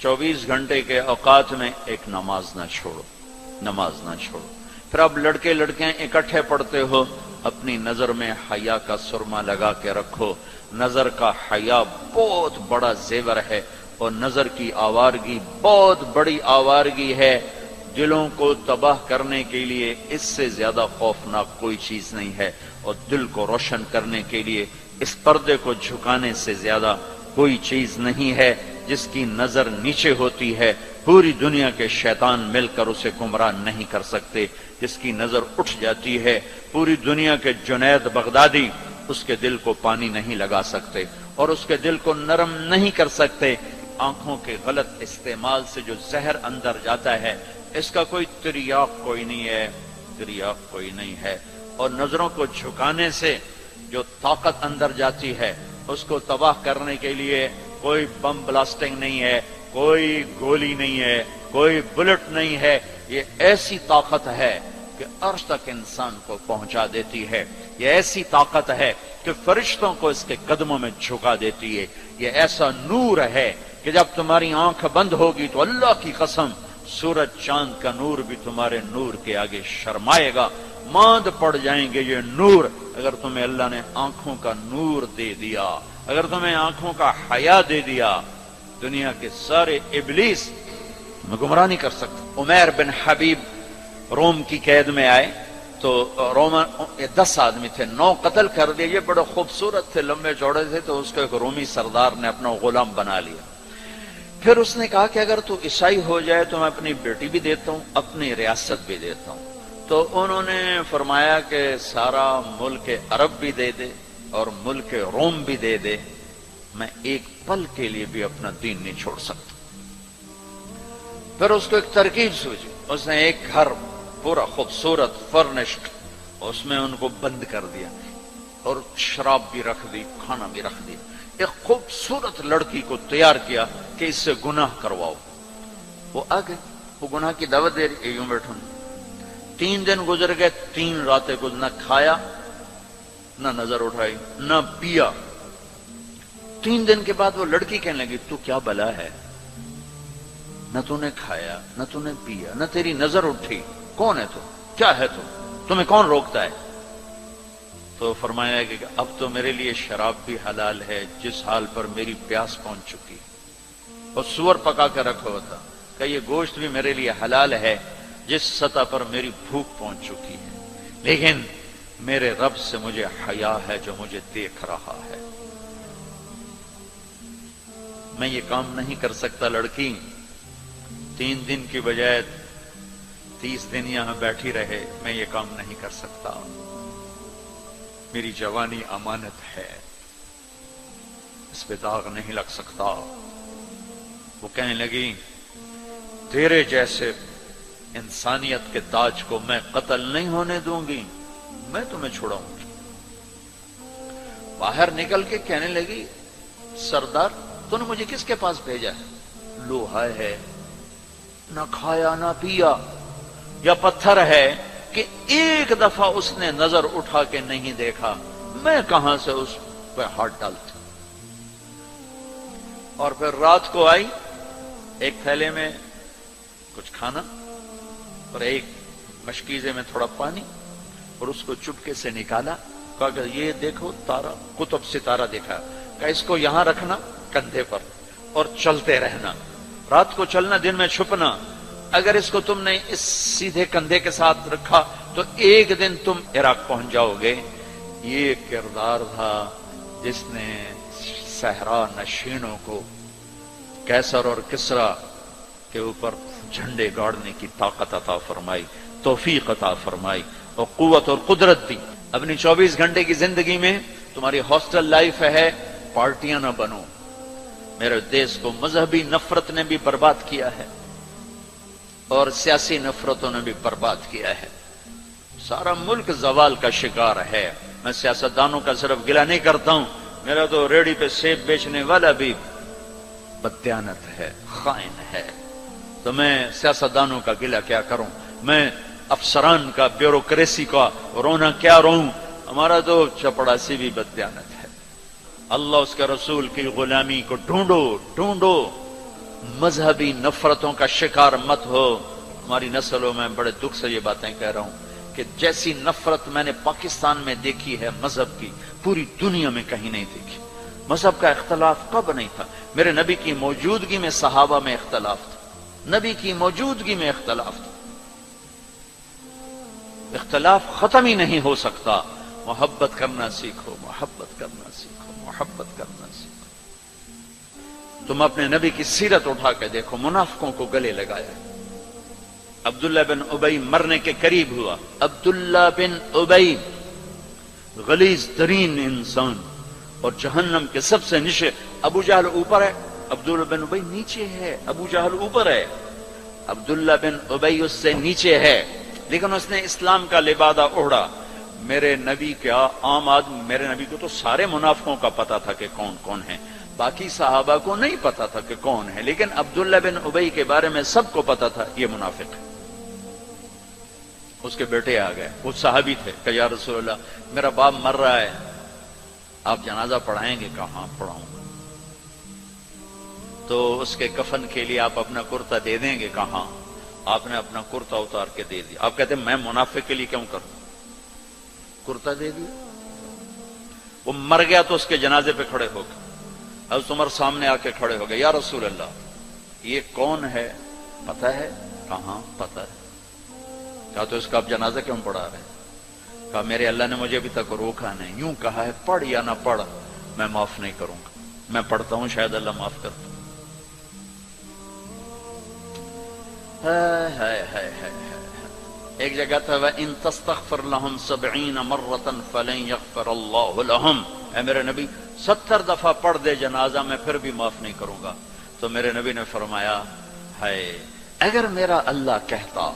24 घंटे के औकात में एक नमाज ना छोड़ो, नमाज ना छोड़ो। फिर आप लड़के लड़कियां इकट्ठे पढ़ते हो, अपनी नजर में हया का सुरमा लगा के रखो। नजर का हया बहुत बड़ा जेवर है और नजर की आवारगी बहुत बड़ी आवारगी है। दिलों को तबाह करने के लिए इससे ज्यादा खौफनाक कोई चीज नहीं है, और दिल को रोशन करने के लिए इस पर्दे को झुकाने से ज्यादा कोई चीज नहीं है। जिसकी नजर नीचे होती है पूरी दुनिया के शैतान मिलकर उसे गुमराह नहीं कर सकते। जिसकी नजर उठ जाती है पूरी दुनिया के जुनैद बगदादी उसके दिल को पानी नहीं लगा सकते और उसके दिल को नरम नहीं कर सकते। आंखों के गलत इस्तेमाल से जो जहर अंदर जाता है इसका कोई तिर्याक कोई नहीं है, तिर्याक कोई नहीं है। और नजरों को झुकाने से जो ताकत अंदर जाती है उसको तबाह करने के लिए कोई बम ब्लास्टिंग नहीं है, कोई गोली नहीं है, कोई बुलेट नहीं है। ये ऐसी ताकत है कि अर्श तक इंसान को पहुंचा देती है। ये ऐसी ताकत है कि फरिश्तों को इसके कदमों में झुका देती है। ये ऐसा नूर है कि जब तुम्हारी आंख बंद होगी तो अल्लाह की कसम सूरज चांद का नूर भी तुम्हारे नूर के आगे शर्माएगा, मांद पड़ जाएंगे ये नूर। अगर तुम्हें अल्लाह ने आंखों का नूर दे दिया, अगर तुम्हें आंखों का हया दे दिया, दुनिया के सारे इबलीस तुम्हें गुमराह नहीं कर सकते। उमैर बिन हबीब रोम की कैद में आए तो रोमन 10 आदमी थे, 9 कत्ल कर दिए। ये बड़े खूबसूरत थे, लंबे चौड़े थे, तो उसको एक रोमी सरदार ने अपना गुलाम बना लिया। फिर उसने कहा कि अगर तू ईसाई हो जाए तो मैं अपनी बेटी भी देता हूं, अपनी रियासत भी देता हूं। तो उन्होंने फरमाया कि सारा मुल्क अरब भी दे दे और मुल्क रोम भी दे दे, मैं एक पल के लिए भी अपना दीन नहीं छोड़ सकता। फिर उसको एक तरकीब सूझी, उसने एक घर पूरा खूबसूरत फर्निश्ड उसमें उनको बंद कर दिया और शराब भी रख दी, खाना भी रख दिया। एक खूबसूरत लड़की को तैयार किया कि इससे गुनाह करवाओ। वो आ गए, वो गुनाह की दावत दे रही, यूं बैठो। 3 दिन गुजर गए, 3 रातें कुछ न खाया, न नजर उठाई, न पिया। 3 दिन के बाद वो लड़की कहने लगी, तू क्या बला है, न तूने खाया, न तूने पिया, न तेरी नजर उठी, कौन है तू, क्या है तू, तुम्हें कौन रोकता है? तो फरमाया कि अब तो मेरे लिए शराब भी हलाल है जिस हाल पर मेरी प्यास पहुंच चुकी, और सूअर पका कर रखा हुआ था कि ये गोश्त भी मेरे लिए हलाल है जिस सतह पर मेरी भूख पहुंच चुकी है, लेकिन मेरे रब से मुझे हया है जो मुझे देख रहा है। मैं ये काम नहीं कर सकता। लड़की 3 दिन की बजाय 30 दिन यहां बैठी रहे, मैं ये काम नहीं कर सकता। मेरी जवानी अमानत है, इस पे दाग नहीं लग सकता। वो कहने लगी, तेरे जैसे इंसानियत के ताज को मैं कत्ल नहीं होने दूंगी, मैं तुम्हें छुड़ाऊंगी। बाहर निकल के कहने लगी, सरदार तूने मुझे किसके पास भेजा है? लोहा है, ना खाया ना पिया, या पत्थर है कि एक दफा उसने नजर उठा के नहीं देखा, मैं कहां से उस पर हाथ डालती। और फिर रात को आई, एक थैले में कुछ खाना और एक मशकीजे में थोड़ा पानी, और उसको चुपके से निकाला। कहा ये देखो तारा, कुतुब सितारा देखा, कहा इसको यहां रखना कंधे पर और चलते रहना, रात को चलना, दिन में छुपना। अगर इसको तुमने इस सीधे कंधे के साथ रखा तो एक दिन तुम इराक पहुंच जाओगे। ये किरदार था जिसने सहरा नशीनों को कैसर और किसरा के ऊपर झंडे गाड़ने की ताकत अता फरमाई, तौफीक अता फरमाई और कुव्वत और कुदरत दी। अपनी 24 घंटे की जिंदगी में तुम्हारी हॉस्टल लाइफ है, पार्टियां ना बनो। मेरे देश को मजहबी नफरत ने भी बर्बाद किया है और सियासी नफरतों ने भी बर्बाद किया है। सारा मुल्क जवाल का शिकार है। मैं सियासतदानों का सिर्फ गिला नहीं करता हूं, मेरा तो रेडी पे सेब बेचने वाला भी बददियानत है, खाइन है। तो मैं सियासतदानों का गिला क्या करूं, मैं अफसरान का, ब्यूरोक्रेसी का रोना क्या रोऊं। हमारा तो चपड़ासी भी बददियानत है। अल्लाह उसके रसूल की गुलामी को ढूंढो ढूंढो, مذہبی نفرتوں کا شکار مت ہو. ہماری نسلوں میں بڑے دکھ سے یہ باتیں کہہ رہا ہوں کہ جیسی نفرت میں نے پاکستان میں دیکھی ہے مذہب کی، پوری دنیا میں کہیں نہیں دیکھی. مذہب کا اختلاف کب نہیں تھا؟ میرے نبی کی موجودگی میں صحابہ میں اختلاف تھا، نبی کی موجودگی میں اختلاف تھا. اختلاف ختم ہی نہیں ہو سکتا. محبت کرنا سیکھو، محبت کرنا سیکھو، محبت کرنا سیکھو. تم اپنے نبی کی سیرت اٹھا کے دیکھو، منافقوں کو گلے لگایا. عبداللہ بن ابی مرنے کے قریب ہوا. عبداللہ بن ابی غلیظ ترین انسان اور جہنم کے سب سے نیچے. ابو جہل اوپر ہے، عبداللہ بن ابی نیچے ہے. ابو جہل اوپر ہے، عبداللہ بن ابی اس سے نیچے ہے، لیکن اس نے اسلام کا لبادہ اوڑھا. میرے نبی کا عام آدمی، میرے نبی کو تو سارے منافقوں کا پتا تھا کہ کون کون ہیں، باقی صحابہ کو نہیں پتا تھا کہ کون ہے، لیکن عبداللہ بن ابی کے بارے میں سب کو پتا تھا یہ منافق ہے. اس کے بیٹے آ گئے، وہ صحابی تھے، کہ یا رسول اللہ میرا باپ مر رہا ہے، آپ جنازہ پڑھائیں گے؟ کہاں پڑھاؤں گا. تو اس کے کفن کے لیے آپ اپنا کرتا دے دیں گے؟ کہاں. آپ نے اپنا کرتا اتار کے دے دیا. آپ کہتے ہیں میں منافق کے لیے کیوں کروں؟ کرتا دے دیا. وہ مر گیا تو اس کے جنازے پہ کھڑے ہو گئے. حضرت عمر سامنے آ کے کھڑے ہو گئے. یا رسول اللہ یہ کون ہے؟ پتا ہے؟ کہاں پتا ہے. کہا تو اس کا آپ جنازہ کیوں پڑھا رہے ہیں؟ کہا میرے اللہ نے مجھے ابھی تک روکا نہیں، یوں کہا ہے پڑھ یا نہ پڑھ میں معاف نہیں کروں گا. میں پڑھتا ہوں شاید اللہ معاف کرتا. ایک جگہ تھا وَإِن تَسْتَغْفِرْ لَهُمْ 70 مَرَّةً فَلَن يَغْفِرَ اللَّهُ لَهُمْ. اے میرے نبی 70 دفعہ پڑھ دے جنازہ میں پھر بھی معاف نہیں کروں گا. تو میرے نبی نے فرمایا اگر میرا اللہ کہتا